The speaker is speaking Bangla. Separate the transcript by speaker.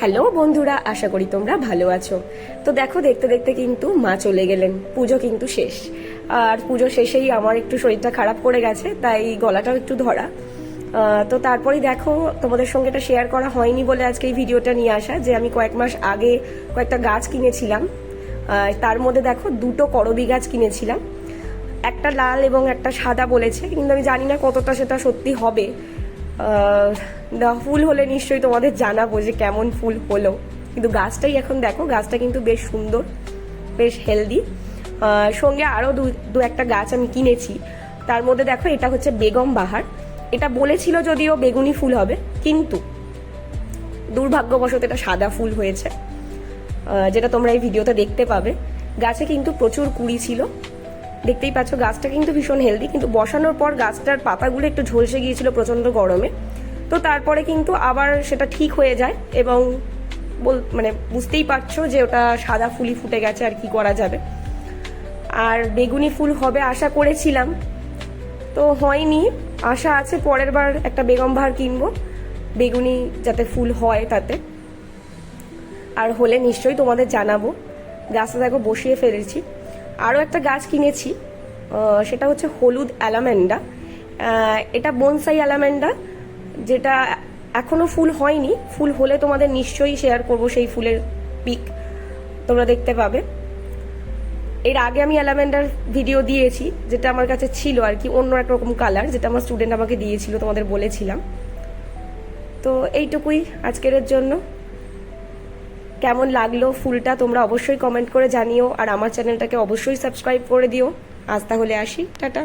Speaker 1: হ্যালো বন্ধুরা, আশা করি তোমরা ভালো আছো। তো দেখো, দেখতে দেখতে কিন্তু মা চলে গেলেন, পুজো কিন্তু শেষ। আর পুজো শেষেই আমার একটু শরীরটা খারাপ করে গেছে, তাই গলাটাও একটু ধরা। তো তারপরেই দেখো, তোমাদের সঙ্গে এটা শেয়ার করা হয়নি বলে আজকে এই ভিডিওটা নিয়ে আসা, যে আমি কয়েক মাস আগে কয়েকটা গাছ কিনেছিলাম। তার মধ্যে দেখো দুটো করবী গাছ কিনেছিলাম, একটা লাল এবং একটা সাদা বলেছে, কিন্তু আমি জানি না কতটা সেটা সত্যি হবে। ফুল হলে নিশ্চয়ই তোমাদের জানাবো যে কেমন ফুল হলো। কিন্তু গাছটাই এখন দেখো, গাছটা কিন্তু বেশ সুন্দর, বেশ হেলদি। সঙ্গে আরও দু একটা গাছ আমি কিনেছি। তার মধ্যে দেখো, এটা হচ্ছে বেগম বাহার। এটা বলেছিল যদিও বেগুনি ফুল হবে, কিন্তু দুর্ভাগ্যবশত এটা সাদা ফুল হয়েছে, যেটা তোমরা এই ভিডিওতে দেখতে পাবে। গাছে কিন্তু প্রচুর কুড়ি ছিল, দেখতেই পাচ্ছ। গাছটা কিন্তু ভীষণ হেলদি, কিন্তু বসানোর পর গাছটার পাতাগুলো একটু ঝলসে গিয়েছিল প্রচন্ড গরমে। তো তারপরে কিন্তু আবার সেটা ঠিক হয়ে যায়, এবং মানে বুঝতেই পারছো যে ওটা সাদা ফুলই ফুটে গেছে, আর কি করা যাবে। আর বেগুনি ফুল হবে আশা করেছিলাম, তো হয়নি। আশা আছে পরের বার একটা বেগম বাহার কিনবো, বেগুনি যাতে ফুল হয় তাতে। আর হলে নিশ্চয়ই তোমাদের জানাবো। গাছটা দেখো বসিয়ে ফেলেছি। আরও একটা গাছ কিনেছি, সেটা হচ্ছে হলুদ অ্যালামেন্ডা। এটা বনসাই অ্যালামেন্ডা, যেটা এখনো ফুল হয়নি। ফুল হলে তোমাদের নিশ্চয়ই শেয়ার করব, সেই ফুলের পিক তোমরা দেখতে পাবে। এর আগে আমি অ্যালামেন্ডার ভিডিও দিয়েছি, যেটা আমার কাছে ছিল আর কি, অন্য এক রকম কালার, যেটা আমার স্টুডেন্ট আমাকে দিয়েছিল, তোমাদের বলেছিলাম। তো এইটুকুই আজকের জন্য। কেমন লাগলো ফুলটা তোমরা অবশ্যই কমেন্ট করে জানিও, আর আমার চ্যানেলটাকে অবশ্যই সাবস্ক্রাইব করে দিও। আজ তাহলে আসি, টাটা।